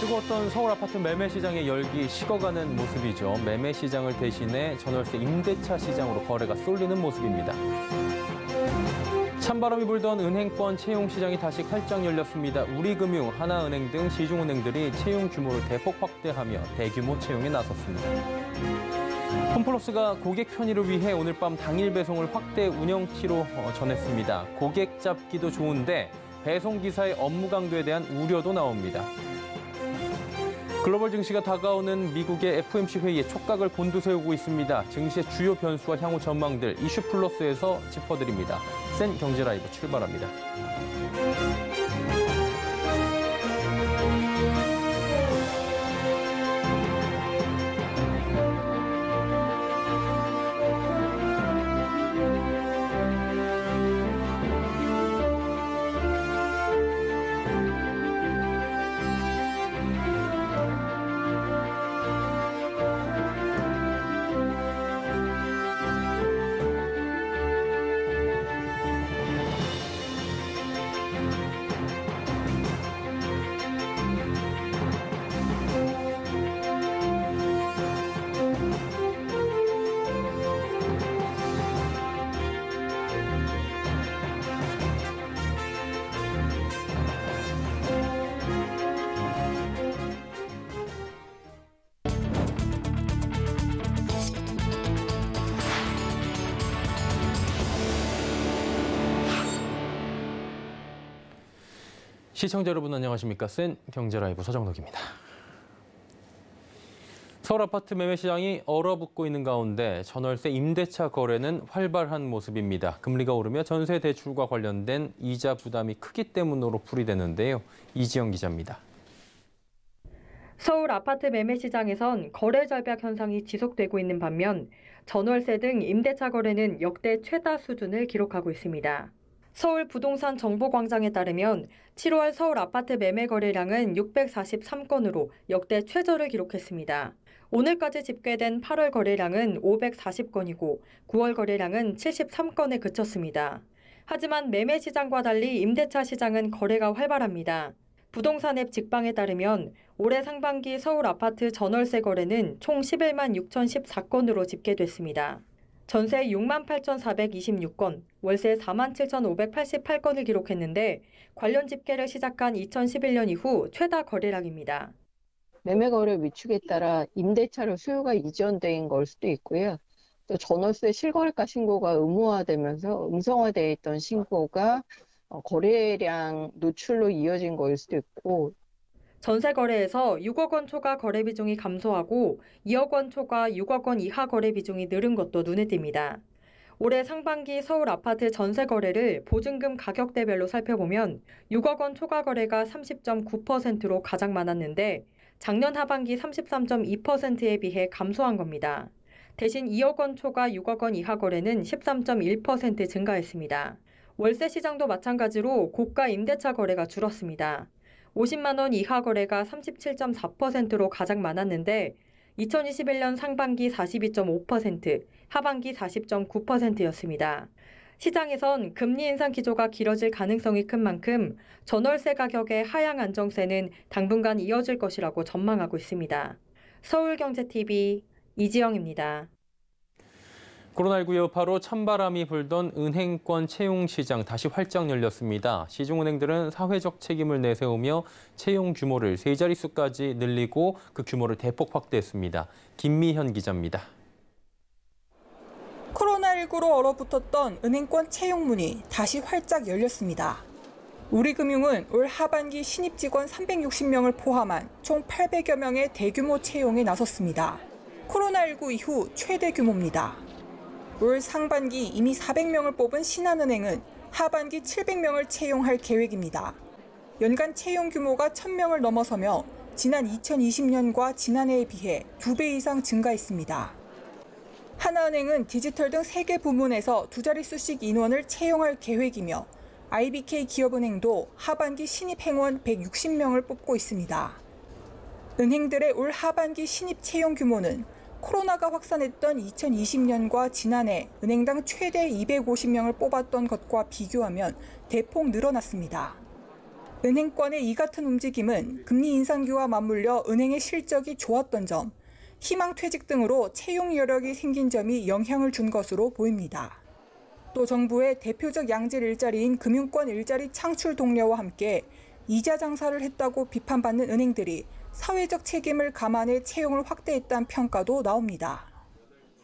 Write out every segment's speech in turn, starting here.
뜨거웠던 서울 아파트 매매 시장의 열기 식어가는 모습이죠. 매매 시장을 대신해 전월세 임대차 시장으로 거래가 쏠리는 모습입니다. 찬바람이 불던 은행권 채용 시장이 다시 활짝 열렸습니다. 우리금융, 하나은행 등 시중은행들이 채용 규모를 대폭 확대하며 대규모 채용에 나섰습니다. 홈플러스가 고객 편의를 위해 오늘 밤 당일 배송을 확대 운영치로 전했습니다. 고객 잡기도 좋은데 배송 기사의 업무 강도에 대한 우려도 나옵니다. 글로벌 증시가 다가오는 미국의 FOMC 회의에 촉각을 곤두세우고 있습니다. 증시의 주요 변수와 향후 전망들 이슈 플러스에서 짚어드립니다. 센 경제 라이브 출발합니다. 시청자 여러분 안녕하십니까? 센 경제라이브 서정덕입니다. 서울 아파트 매매 시장이 얼어붙고 있는 가운데 전월세 임대차 거래는 활발한 모습입니다. 금리가 오르며 전세 대출과 관련된 이자 부담이 크기 때문으로 풀이되는데요. 이지영 기자입니다. 서울 아파트 매매 시장에선 거래 절벽 현상이 지속되고 있는 반면 전월세 등 임대차 거래는 역대 최다 수준을 기록하고 있습니다. 서울 부동산 정보광장에 따르면 7월 서울 아파트 매매 거래량은 643건으로 역대 최저를 기록했습니다. 오늘까지 집계된 8월 거래량은 540건이고 9월 거래량은 73건에 그쳤습니다. 하지만 매매 시장과 달리 임대차 시장은 거래가 활발합니다. 부동산 앱 직방에 따르면 올해 상반기 서울 아파트 전월세 거래는 총 11만 6,014건으로 집계됐습니다. 전세 6만 8,426건, 월세 4만 7,588건을 기록했는데 관련 집계를 시작한 2011년 이후 최다 거래량입니다. 매매 거래 위축에 따라 임대차로 수요가 이전된 걸 수도 있고요. 또 전월세 실거래가 신고가 의무화되면서 음성화되어 있던 신고가 거래량 노출로 이어진 거일 수도 있고, 전세 거래에서 6억 원 초과 거래 비중이 감소하고 2억 원 초과 6억 원 이하 거래 비중이 늘은 것도 눈에 띕니다. 올해 상반기 서울 아파트 전세 거래를 보증금 가격대별로 살펴보면 6억 원 초과 거래가 30.9%로 가장 많았는데 작년 하반기 33.2%에 비해 감소한 겁니다. 대신 2억 원 초과 6억 원 이하 거래는 13.1% 증가했습니다. 월세 시장도 마찬가지로 고가 임대차 거래가 줄었습니다. 50만 원 이하 거래가 37.4%로 가장 많았는데 2021년 상반기 42.5%, 하반기 40.9%였습니다. 시장에선 금리 인상 기조가 길어질 가능성이 큰 만큼 전월세 가격의 하향 안정세는 당분간 이어질 것이라고 전망하고 있습니다. 서울경제TV 이지영입니다. 코로나19 여파로 찬바람이 불던 은행권 채용 시장 다시 활짝 열렸습니다. 시중은행들은 사회적 책임을 내세우며 채용 규모를 세 자릿수까지 늘리고 그 규모를 대폭 확대했습니다. 김미현 기자입니다. 코로나19로 얼어붙었던 은행권 채용 문이 다시 활짝 열렸습니다. 우리금융은 올 하반기 신입 직원 360명을 포함한 총 800여 명의 대규모 채용에 나섰습니다. 코로나19 이후 최대 규모입니다. 올 상반기 이미 400명을 뽑은 신한은행은 하반기 700명을 채용할 계획입니다. 연간 채용 규모가 1000명을 넘어서며 지난 2020년과 지난해에 비해 2배 이상 증가했습니다. 하나은행은 디지털 등 3개 부문에서 두 자릿수씩 인원을 채용할 계획이며 IBK 기업은행도 하반기 신입 행원 160명을 뽑고 있습니다. 은행들의 올 하반기 신입 채용 규모는 코로나가 확산했던 2020년과 지난해 은행당 최대 250명을 뽑았던 것과 비교하면 대폭 늘어났습니다. 은행권의 이 같은 움직임은 금리 인상기와 맞물려 은행의 실적이 좋았던 점, 희망퇴직 등으로 채용 여력이 생긴 점이 영향을 준 것으로 보입니다. 또 정부의 대표적 양질 일자리인 금융권 일자리 창출 독려와 함께 이자 장사를 했다고 비판받는 은행들이 사회적 책임을 감안해 채용을 확대했다는 평가도 나옵니다.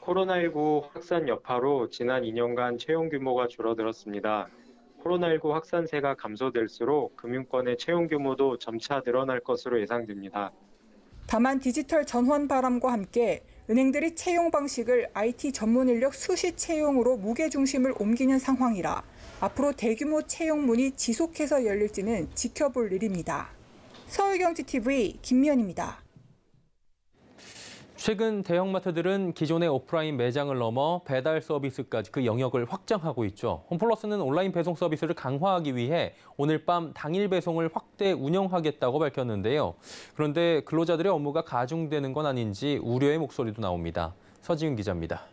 코로나19 확산 여파로 지난 2년간 채용 규모가 줄어들었습니다. 코로나19 확산세가 감소될수록 금융권의 채용 규모도 점차 늘어날 것으로 예상됩니다. 다만 디지털 전환 바람과 함께 은행들이 채용 방식을 IT 전문 인력 수시 채용으로 무게 중심을 옮기는 상황이라 앞으로 대규모 채용문이 지속해서 열릴지는 지켜볼 일입니다. 서울경제TV 김미연입니다. 최근 대형마트들은 기존의 오프라인 매장을 넘어 배달 서비스까지 그 영역을 확장하고 있죠. 홈플러스는 온라인 배송 서비스를 강화하기 위해 오늘 밤 당일 배송을 확대 운영하겠다고 밝혔는데요. 그런데 근로자들의 업무가 가중되는 건 아닌지 우려의 목소리도 나옵니다. 서지윤 기자입니다.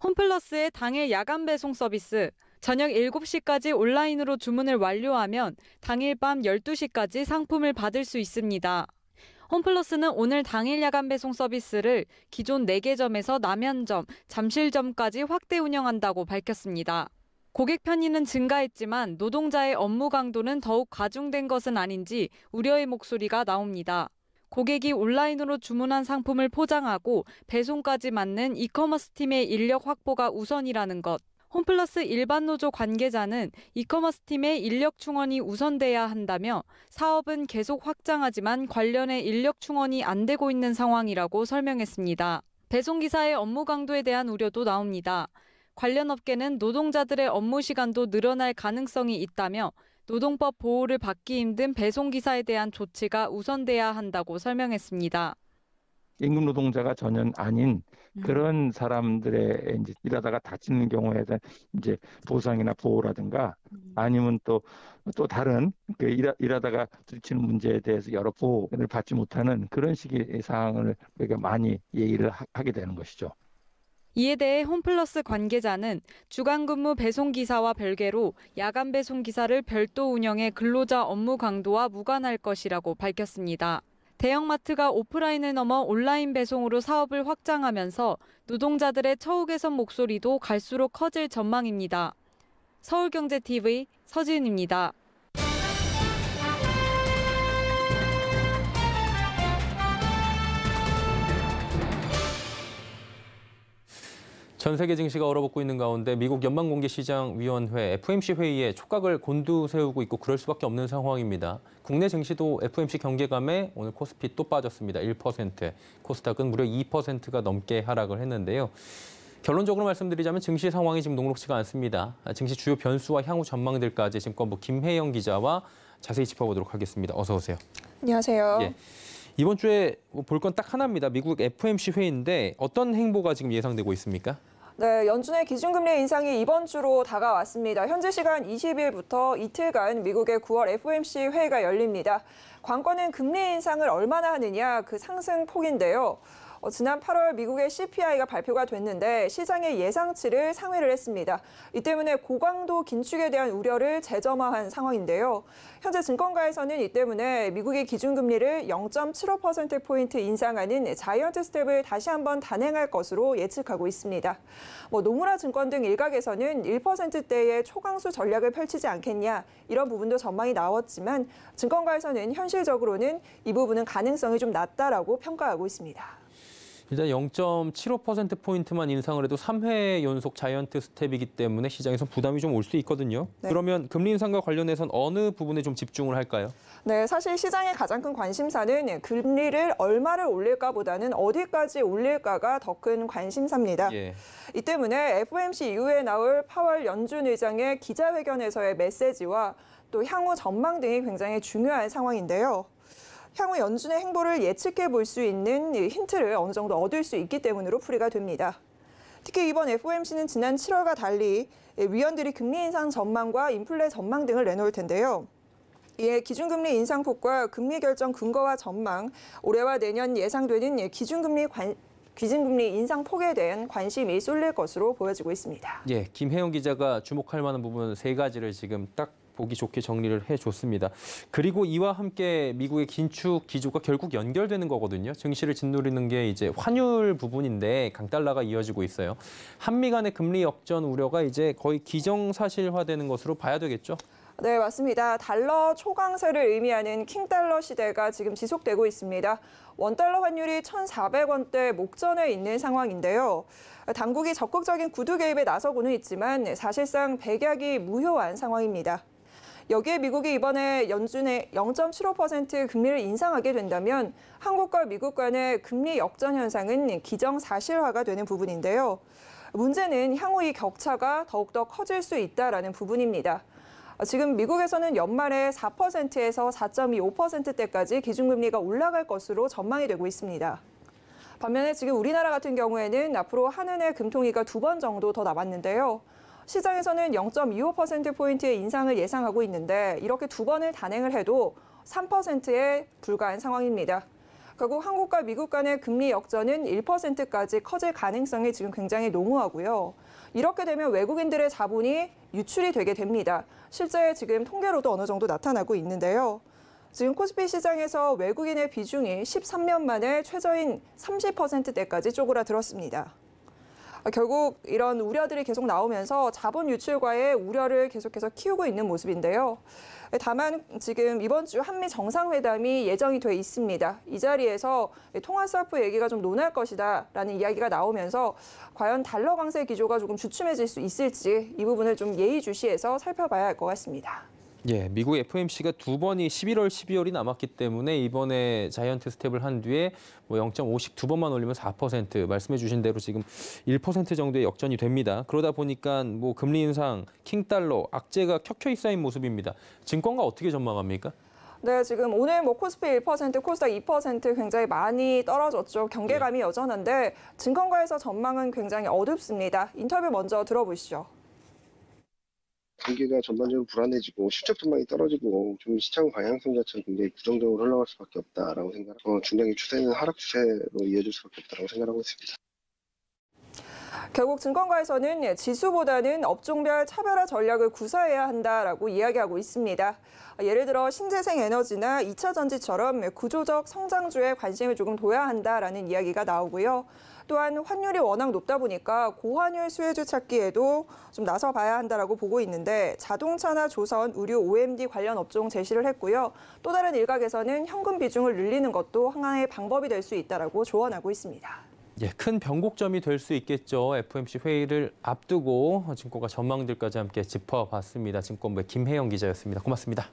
홈플러스의 당일 야간 배송 서비스. 저녁 7시까지 온라인으로 주문을 완료하면 당일 밤 12시까지 상품을 받을 수 있습니다. 홈플러스는 오늘 당일 야간 배송 서비스를 기존 4개점에서 남현점, 잠실점까지 확대 운영한다고 밝혔습니다. 고객 편의는 증가했지만 노동자의 업무 강도는 더욱 과중된 것은 아닌지 우려의 목소리가 나옵니다. 고객이 온라인으로 주문한 상품을 포장하고 배송까지 맡는 이커머스 팀의 인력 확보가 우선이라는 것. 홈플러스 일반 노조 관계자는 이커머스 팀의 인력 충원이 우선돼야 한다며 사업은 계속 확장하지만 관련의 인력 충원이 안 되고 있는 상황이라고 설명했습니다. 배송기사의 업무 강도에 대한 우려도 나옵니다. 관련 업계는 노동자들의 업무 시간도 늘어날 가능성이 있다며 노동법 보호를 받기 힘든 배송기사에 대한 조치가 우선돼야 한다고 설명했습니다. 임금 노동자가 전혀 아닌 그런 사람들의 이제 일하다가 다치는 경우에 대한 이제 보상이나 보호라든가 아니면 또 다른 그 일하다가 부딪히는 문제에 대해서 여러 보호를 받지 못하는 그런 식의 사항을 우리가 많이 얘기를 하게 되는 것이죠. 이에 대해 홈플러스 관계자는 주간 근무 배송기사와 별개로 야간 배송기사를 별도 운영해 근로자 업무 강도와 무관할 것이라고 밝혔습니다. 대형마트가 오프라인을 넘어 온라인 배송으로 사업을 확장하면서 노동자들의 처우 개선 목소리도 갈수록 커질 전망입니다. 서울경제TV 서지은입니다. 전 세계 증시가 얼어붙고 있는 가운데 미국 연방공개시장위원회 FOMC 회의에 촉각을 곤두세우고 있고 그럴 수밖에 없는 상황입니다. 국내 증시도 FOMC 경계감에 오늘 코스피 또 빠졌습니다. 1%, 코스닥은 무려 2%가 넘게 하락을 했는데요. 결론적으로 말씀드리자면 증시 상황이 지금 녹록지가 않습니다. 증시 주요 변수와 향후 전망들까지 증권부 김혜영 기자와 자세히 짚어보도록 하겠습니다. 어서 오세요. 안녕하세요. 예. 이번 주에 볼 건 딱 하나입니다. 미국 FOMC 회의인데 어떤 행보가 지금 예상되고 있습니까? 네, 연준의 기준금리 인상이 이번 주로 다가왔습니다. 현지 시간 20일부터 이틀간 미국의 9월 FOMC 회의가 열립니다. 관건은 금리 인상을 얼마나 하느냐 그 상승폭인데요. 지난 8월 미국의 CPI가 발표가 됐는데 시장의 예상치를 상회를 했습니다. 이 때문에 고강도 긴축에 대한 우려를 재점화한 상황인데요. 현재 증권가에서는 이 때문에 미국의 기준금리를 0.75%포인트 인상하는 자이언트 스텝을 다시 한번 단행할 것으로 예측하고 있습니다. 노무라 증권 등 일각에서는 1%대의 초강수 전략을 펼치지 않겠냐 이런 부분도 전망이 나왔지만 증권가에서는 현실적으로는 이 부분은 가능성이 좀 낮다라고 평가하고 있습니다. 일단 0.75%포인트만 인상을 해도 3회 연속 자이언트 스텝이기 때문에 시장에서 부담이 좀 올 수 있거든요. 네. 그러면 금리 인상과 관련해서는 어느 부분에 좀 집중을 할까요? 네, 사실 시장의 가장 큰 관심사는 금리를 얼마를 올릴까보다는 어디까지 올릴까가 더 큰 관심사입니다. 예. 이 때문에 FOMC 이후에 나올 파월 연준 의장의 기자회견에서의 메시지와 또 향후 전망 등이 굉장히 중요한 상황인데요. 향후 연준의 행보를 예측해 볼 수 있는 힌트를 어느 정도 얻을 수 있기 때문으로 풀이가 됩니다. 특히 이번 FOMC는 지난 7월과 달리 위원들이 금리 인상 전망과 인플레 전망 등을 내놓을 텐데요. 이에 기준금리 인상폭과 금리 결정 근거와 전망, 올해와 내년 예상되는 기준금리 인상폭에 대한 관심이 쏠릴 것으로 보여지고 있습니다. 예, 김혜영 기자가 주목할 만한 부분 3가지를 지금 딱 보기 좋게 정리를 해줬습니다. 그리고 이와 함께 미국의 긴축 기조가 결국 연결되는 거거든요. 증시를 짓누르는 게 이제 환율 부분인데 강달러가 이어지고 있어요. 한미 간의 금리 역전 우려가 이제 거의 기정사실화되는 것으로 봐야 되겠죠? 네, 맞습니다. 달러 초강세를 의미하는 킹달러 시대가 지금 지속되고 있습니다. 원달러 환율이 1,400원대 목전에 있는 상황인데요. 당국이 적극적인 구두 개입에 나서고는 있지만 사실상 백약이 무효한 상황입니다. 여기에 미국이 이번에 연준에 0.75% 금리를 인상하게 된다면 한국과 미국 간의 금리 역전 현상은 기정사실화가 되는 부분인데요. 문제는 향후 이 격차가 더욱더 커질 수 있다는 부분입니다. 지금 미국에서는 연말에 4%에서 4.25%대까지 기준금리가 올라갈 것으로 전망이 되고 있습니다. 반면에 지금 우리나라 같은 경우에는 앞으로 한은의 금통위가 2번 정도 더 남았는데요. 시장에서는 0.25%포인트의 인상을 예상하고 있는데 이렇게 2번을 단행을 해도 3%에 불과한 상황입니다. 결국 한국과 미국 간의 금리 역전은 1%까지 커질 가능성이 지금 굉장히 농후하고요. 이렇게 되면 외국인들의 자본이 유출이 되게 됩니다. 실제 지금 통계로도 어느 정도 나타나고 있는데요. 지금 코스피 시장에서 외국인의 비중이 13년 만에 최저인 30%대까지 쪼그라들었습니다. 결국 이런 우려들이 계속 나오면서 자본 유출과의 우려를 계속해서 키우고 있는 모습인데요. 다만 지금 이번 주 한미 정상회담이 예정이 돼 있습니다. 이 자리에서 통화 스와프 얘기가 좀 논할 것이다라는 이야기가 나오면서 과연 달러 강세 기조가 조금 주춤해질 수 있을지 이 부분을 좀 예의주시해서 살펴봐야 할 것 같습니다. 예, 미국 FOMC가 2번이 11월, 12월이 남았기 때문에 이번에 자이언트 스텝을 한 뒤에 0.5씩 2번만 올리면 4%, 말씀해 주신 대로 지금 1% 정도의 역전이 됩니다. 그러다 보니까 금리 인상, 킹달러, 악재가 켜켜이 쌓인 모습입니다. 증권가 어떻게 전망합니까? 네, 지금 오늘 코스피 1%, 코스닥 2% 굉장히 많이 떨어졌죠. 경계감이 여전한데 증권가에서 전망은 굉장히 어둡습니다. 인터뷰 먼저 들어보시죠. 경기가 전반적으로 불안해지고 실적 전망이 떨어지고 좀 시장 방향성 자체가 굉장히 부정적으로 흘러갈 수밖에 없다라고 생각하고 중장기 추세는 하락 추세로 이어질 수밖에 없다고 생각하고 있습니다. 결국 증권가에서는 지수보다는 업종별 차별화 전략을 구사해야 한다라고 이야기하고 있습니다. 예를 들어 신재생 에너지나 2차 전지처럼 구조적 성장주에 관심을 조금 둬야 한다라는 이야기가 나오고요. 또한 환율이 워낙 높다 보니까 고환율 수혜주 찾기에도 좀 나서봐야 한다라고 보고 있는데 자동차나 조선, 의류, OMD 관련 업종 제시를 했고요. 또 다른 일각에서는 현금 비중을 늘리는 것도 하나의 방법이 될 수 있다라고 조언하고 있습니다. 예, 큰 변곡점이 될 수 있겠죠. FOMC 회의를 앞두고 증권가 전망들까지 함께 짚어봤습니다. 증권부의 김혜영 기자였습니다. 고맙습니다.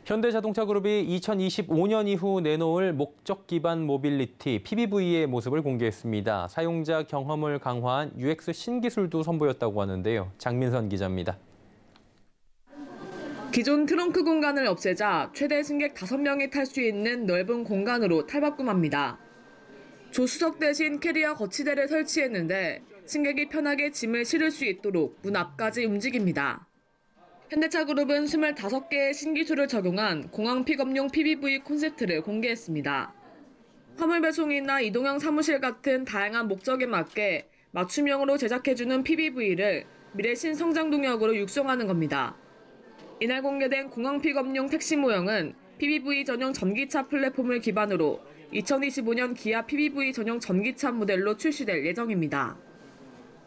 현대자동차그룹이 2025년 이후 내놓을 목적 기반 모빌리티 PBV의 모습을 공개했습니다. 사용자 경험을 강화한 UX 신기술도 선보였다고 하는데요. 장민선 기자입니다. 기존 트렁크 공간을 없애자 최대 승객 5명이 탈 수 있는 넓은 공간으로 탈바꿈합니다. 조수석 대신 캐리어 거치대를 설치했는데 승객이 편하게 짐을 실을 수 있도록 문 앞까지 움직입니다. 현대차그룹은 25개의 신기술을 적용한 공항 픽업용 PBV 콘셉트를 공개했습니다. 화물 배송이나 이동형 사무실 같은 다양한 목적에 맞게 맞춤형으로 제작해주는 PBV를 미래 신성장 동력으로 육성하는 겁니다. 이날 공개된 공항 픽업용 택시 모형은 PBV 전용 전기차 플랫폼을 기반으로 2025년 기아 PBV 전용 전기차 모델로 출시될 예정입니다.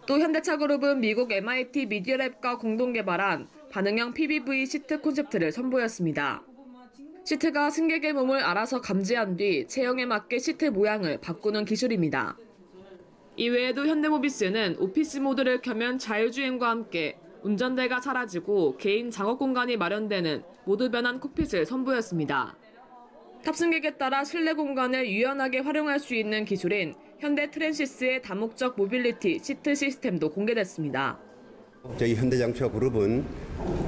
또 현대차그룹은 미국 MIT 미디어랩과 공동 개발한 반응형 PBV 시트 콘셉트를 선보였습니다. 시트가 승객의 몸을 알아서 감지한 뒤 체형에 맞게 시트 모양을 바꾸는 기술입니다. 이외에도 현대모비스는 오피스 모드를 켜면 자율주행과 함께 운전대가 사라지고 개인 작업 공간이 마련되는 모드 변환 콕핏을 선보였습니다. 탑승객에 따라 실내 공간을 유연하게 활용할 수 있는 기술인 현대 트랜시스의 다목적 모빌리티 시트 시스템도 공개됐습니다. 저희 현대자동차 그룹은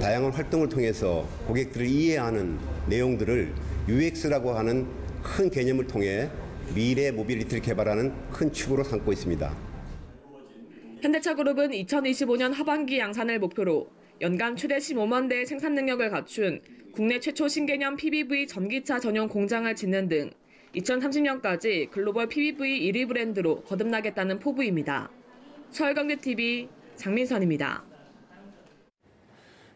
다양한 활동을 통해서 고객들을 이해하는 내용들을 UX라고 하는 큰 개념을 통해 미래 모빌리티를 개발하는 큰 축으로 삼고 있습니다. 현대차그룹은 2025년 하반기 양산을 목표로 연간 최대 15만 대의 생산 능력을 갖춘 국내 최초 신개념 PBV 전기차 전용 공장을 짓는 등 2030년까지 글로벌 PBV 1위 브랜드로 거듭나겠다는 포부입니다. 서울경제TV 장민선입니다.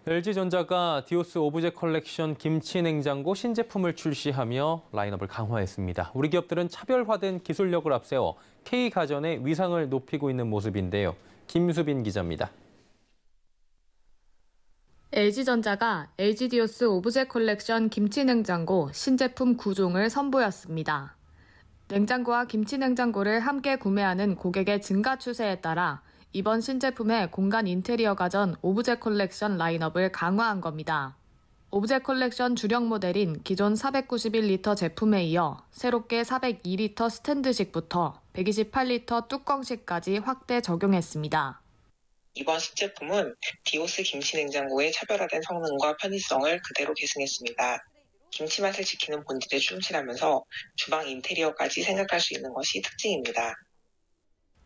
LG전자가 디오스 오브제 컬렉션 김치 냉장고 신제품을 출시하며 라인업을 강화했습니다. 우리 기업들은 차별화된 기술력을 앞세워 K가전의 위상을 높이고 있는 모습인데요. 김수빈 기자입니다. LG전자가 LG디오스 오브제 컬렉션 김치 냉장고 신제품 9종을 선보였습니다. 냉장고와 김치 냉장고를 함께 구매하는 고객의 증가 추세에 따라 이번 신제품의 공간 인테리어 가전 오브제 컬렉션 라인업을 강화한 겁니다. 오브제 컬렉션 주력 모델인 기존 491리터 제품에 이어 새롭게 402리터 스탠드식부터 128리터 뚜껑식까지 확대 적용했습니다. 이번 신제품은 디오스 김치 냉장고의 차별화된 성능과 편의성을 그대로 계승했습니다. 김치 맛을 지키는 본질에 충실하면서 주방 인테리어까지 생각할 수 있는 것이 특징입니다.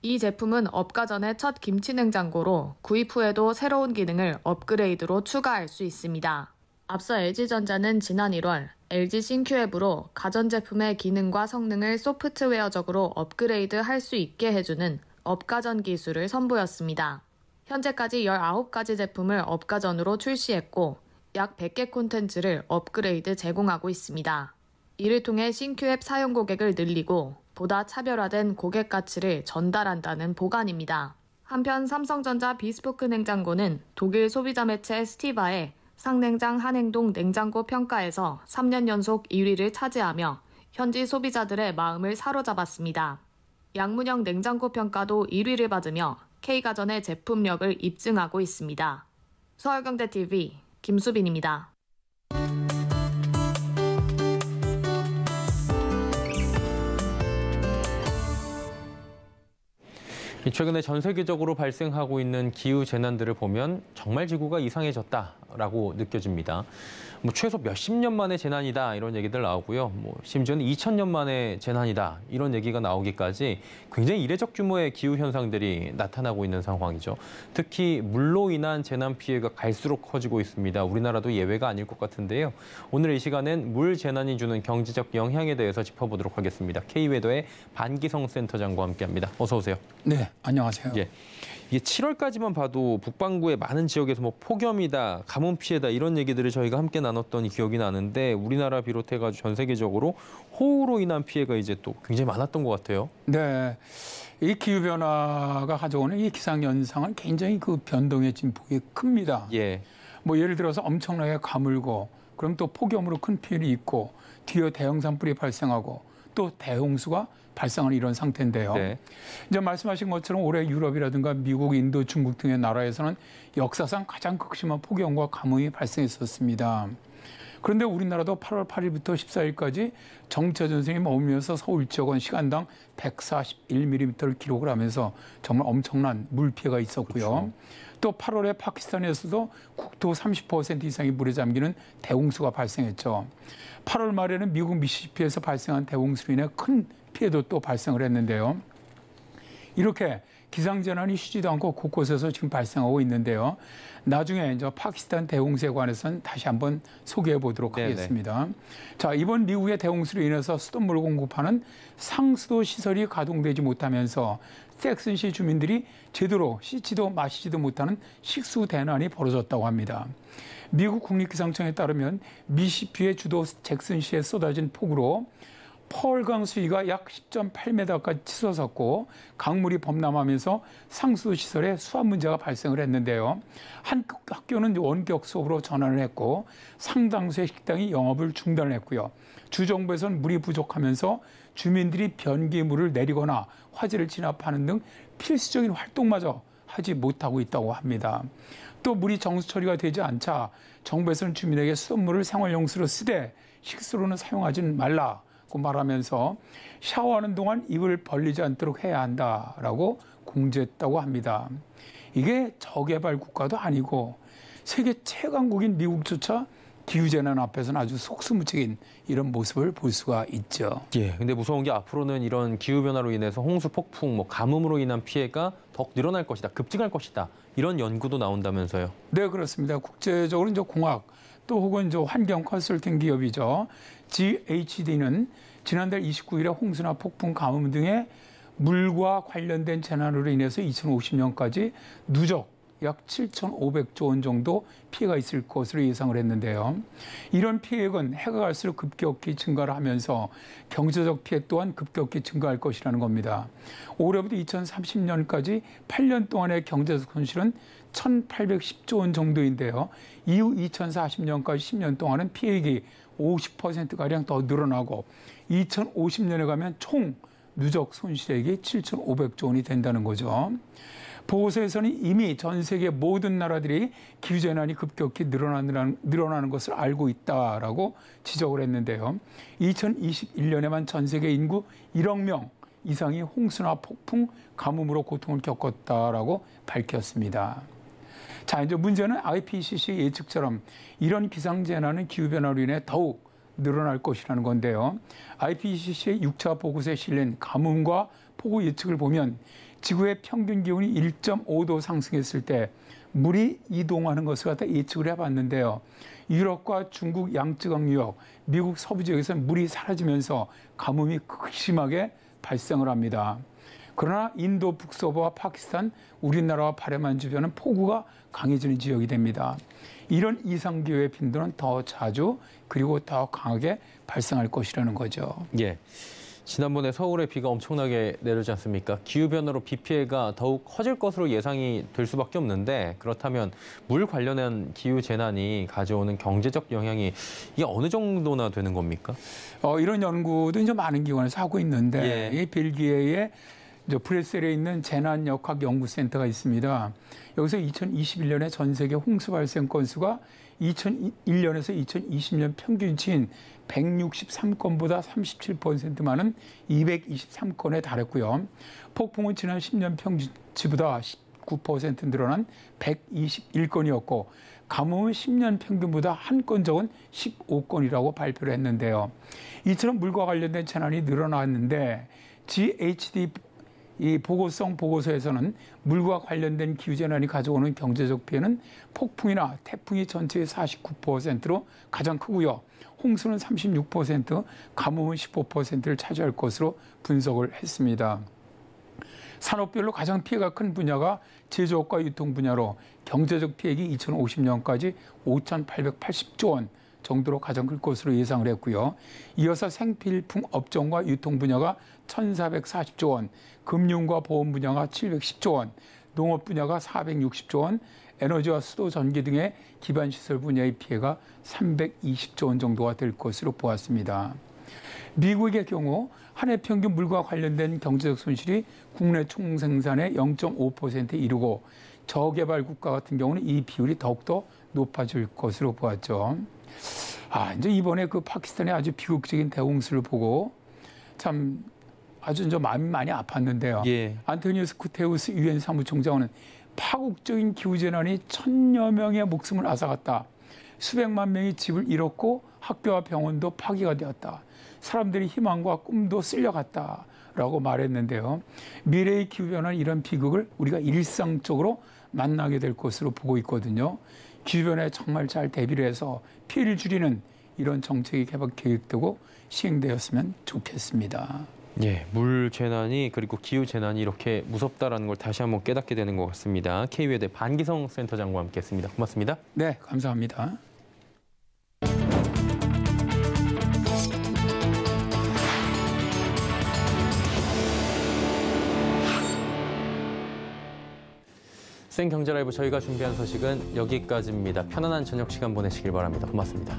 이 제품은 업가전의 첫 김치 냉장고로 구입 후에도 새로운 기능을 업그레이드로 추가할 수 있습니다. 앞서 LG전자는 지난 1월 LG 싱큐앱으로 가전제품의 기능과 성능을 소프트웨어적으로 업그레이드할 수 있게 해주는 업가전 기술을 선보였습니다. 현재까지 19가지 제품을 업가전으로 출시했고 약 100개 콘텐츠를 업그레이드 제공하고 있습니다. 이를 통해 싱큐앱 사용 고객을 늘리고 보다 차별화된 고객 가치를 전달한다는 보관입니다. 한편 삼성전자 비스포크 냉장고는 독일 소비자 매체 스티바의 상냉장 한행동 냉장고 평가에서 3년 연속 1위를 차지하며 현지 소비자들의 마음을 사로잡았습니다. 양문형 냉장고 평가도 1위를 받으며 K가전의 제품력을 입증하고 있습니다. 서울경제TV 김수빈입니다. 최근에 전 세계적으로 발생하고 있는 기후 재난들을 보면 정말 지구가 이상해졌다라고 느껴집니다. 최소 몇십 년 만의 재난이다 이런 얘기들 나오고요. 심지어는 2000년 만의 재난이다 이런 얘기가 나오기까지 굉장히 이례적 규모의 기후 현상들이 나타나고 있는 상황이죠. 특히 물로 인한 재난 피해가 갈수록 커지고 있습니다. 우리나라도 예외가 아닐 것 같은데요. 오늘 이 시간엔 물 재난이 주는 경제적 영향에 대해서 짚어보도록 하겠습니다. K웨더의 반기성 센터장과 함께합니다. 어서 오세요. 네, 안녕하세요. 예. 이게 7월까지만 봐도 북반구의 많은 지역에서 폭염이다, 가뭄 피해다 이런 얘기들을 저희가 함께 나눴던 기억이 나는데 우리나라 비롯해가지고 전 세계적으로 호우로 인한 피해가 이제 또 굉장히 많았던 것 같아요. 네, 이 기후 변화가 가져오는 이 기상 현상은 굉장히 그 변동의 진폭이 큽니다. 예. 예를 들어서 엄청나게 가물고 그럼 또 폭염으로 큰 피해를 입고 뒤에 대형 산불이 발생하고 또 대홍수가 발생하는 이런 상태인데요. 네. 이제 말씀하신 것처럼 올해 유럽이라든가 미국, 인도, 중국 등의 나라에서는 역사상 가장 극심한 폭염과 가뭄이 발생했었습니다. 그런데 우리나라도 8월 8일부터 14일까지 정체 전선이 머물면서 서울 지역은 시간당 141mm를 기록을 하면서 정말 엄청난 물 피해가 있었고요. 그렇죠. 또 8월에 파키스탄에서도 국토 30% 이상이 물에 잠기는 대홍수가 발생했죠. 8월 말에는 미국 미시시피에서 발생한 대홍수로 인해 큰 피해도 또 발생을 했는데요. 이렇게 기상재난이 쉬지도 않고 곳곳에서 지금 발생하고 있는데요. 나중에 이제 파키스탄 대홍수에 관해서는 다시 한번 소개해 보도록 하겠습니다. 자, 이번 미국의 대홍수로 인해서 수돗물 공급하는 상수도 시설이 가동되지 못하면서 잭슨시 주민들이 제대로 씻지도 마시지도 못하는 식수 대난이 벌어졌다고 합니다. 미국 국립기상청에 따르면 미시시피의 주도 잭슨시에 쏟아진 폭우로 펄강 수위가 약 10.8m까지 치솟았고 강물이 범람하면서 상수도 시설에 수압 문제가 발생을 했는데요. 한 학교는 원격 수업으로 전환을 했고 상당수의 식당이 영업을 중단을 했고요. 주정부에서는 물이 부족하면서 주민들이 변기물을 내리거나 화재를 진압하는 등 필수적인 활동마저 하지 못하고 있다고 합니다. 또 물이 정수 처리가 되지 않자 정부에서는 주민에게 수돗물을 생활용수로 쓰되 식수로는 사용하지는 말라고 말하면서 샤워하는 동안 입을 벌리지 않도록 해야 한다라고 공지했다고 합니다. 이게 저개발 국가도 아니고 세계 최강국인 미국조차 기후재난 앞에서는 아주 속수무책인 이런 모습을 볼 수가 있죠. 예, 근데 무서운 게 앞으로는 이런 기후변화로 인해서 홍수, 폭풍, 가뭄으로 인한 피해가 더욱 늘어날 것이다, 급증할 것이다. 이런 연구도 나온다면서요. 네, 그렇습니다. 국제적으로 이제 공학 또 혹은 이제 환경 컨설팅 기업이죠. GHD는 지난달 29일에 홍수나 폭풍, 가뭄 등의 물과 관련된 재난으로 인해서 2050년까지 누적 약 7,500조 원 정도 피해가 있을 것으로 예상을 했는데요. 이런 피해액은 해가 갈수록 급격히 증가를 하면서 경제적 피해 또한 급격히 증가할 것이라는 겁니다. 올해부터 2030년까지 8년 동안의 경제적 손실은 1,810조 원 정도인데요. 이후 2040년까지 10년 동안은 피해액이 50%가량 더 늘어나고 2050년에 가면 총 누적 손실액이 7,500조 원이 된다는 거죠. 보고서에서는 이미 전 세계 모든 나라들이 기후재난이 급격히 늘어나는 것을 알고 있다라고 지적을 했는데요. 2021년에만 전 세계 인구 1억 명 이상이 홍수나 폭풍, 가뭄으로 고통을 겪었다라고 밝혔습니다. 자, 이제 문제는 IPCC 예측처럼 이런 기상재난은 기후변화로 인해 더욱 늘어날 것이라는 건데요. IPCC의 6차 보고서에 실린 가뭄과 폭우 예측을 보면 지구의 평균 기온이 1.5도 상승했을 때 물이 이동하는 것을 갖다 예측을 해봤는데요. 유럽과 중국 양쯔강 유역, 미국 서부 지역에서는 물이 사라지면서 가뭄이 극심하게 발생을 합니다. 그러나 인도 북서부와 파키스탄, 우리나라와 바레만 주변은 폭우가 강해지는 지역이 됩니다. 이런 이상기후의 빈도는 더 자주 그리고 더 강하게 발생할 것이라는 거죠. 예. 지난번에 서울에 비가 엄청나게 내리지 않습니까? 기후변화로 비 피해가 더욱 커질 것으로 예상이 될 수밖에 없는데 그렇다면 물 관련한 기후재난이 가져오는 경제적 영향이 이게 어느 정도나 되는 겁니까? 이런 연구도 이제 많은 기관에서 하고 있는데 이 벨기에의 브뤼셀에 있는 재난역학연구센터가 있습니다. 여기서 2021년에 전 세계 홍수 발생 건수가 2001년에서 2020년 평균치인 163건보다 37% 많은 223건에 달했고요. 폭풍은 지난 10년 평균치보다 19% 늘어난 121건이었고 가뭄은 10년 평균보다 한 건 적은 15건이라고 발표를 했는데요. 이처럼 물과 관련된 재난이 늘어났는데 GHD 이 보고성 보고서에서는 물과 관련된 기후재난이 가져오는 경제적 피해는 폭풍이나 태풍이 전체의 49%로 가장 크고요. 홍수는 36%, 가뭄은 15%를 차지할 것으로 분석을 했습니다. 산업별로 가장 피해가 큰 분야가 제조업과 유통 분야로 경제적 피해액이 2050년까지 5,880조 원 정도로 가장 클 것으로 예상을 했고요. 이어서 생필품 업종과 유통 분야가 1,440조 원, 금융과 보험 분야가 710조 원, 농업 분야가 460조 원, 에너지와 수도, 전기 등의 기반시설 분야의 피해가 320조 원 정도가 될 것으로 보았습니다. 미국의 경우 한 해 평균 물과 관련된 경제적 손실이 국내 총생산의 0.5%에 이르고 저개발 국가 같은 경우는 이 비율이 더욱더 높아질 것으로 보았죠. 이제 이번에 그 파키스탄의 아주 비극적인 대홍수를 보고 참 아주 이제 마음이 많이 아팠는데요. 예. 안토니우스 구테우스 유엔 사무총장은 파국적인 기후재난이 1,000여 명의 목숨을 앗아갔다. 수백만 명이 집을 잃었고 학교와 병원도 파기가 되었다. 사람들의 희망과 꿈도 쓸려갔다라고 말했는데요. 미래의 기후변화는 이런 비극을 우리가 일상적으로 만나게 될 것으로 보고 있거든요. 기후변화에 정말 잘 대비를 해서 피해를 줄이는 이런 정책이 계획되고 시행되었으면 좋겠습니다. 예, 물 재난이 그리고 기후 재난이 이렇게 무섭다라는 걸 다시 한번 깨닫게 되는 것 같습니다. KU외대 반기성 센터장과 함께했습니다. 고맙습니다. 네, 감사합니다. 생경제라이브 저희가 준비한 소식은 여기까지입니다. 편안한 저녁 시간 보내시길 바랍니다. 고맙습니다.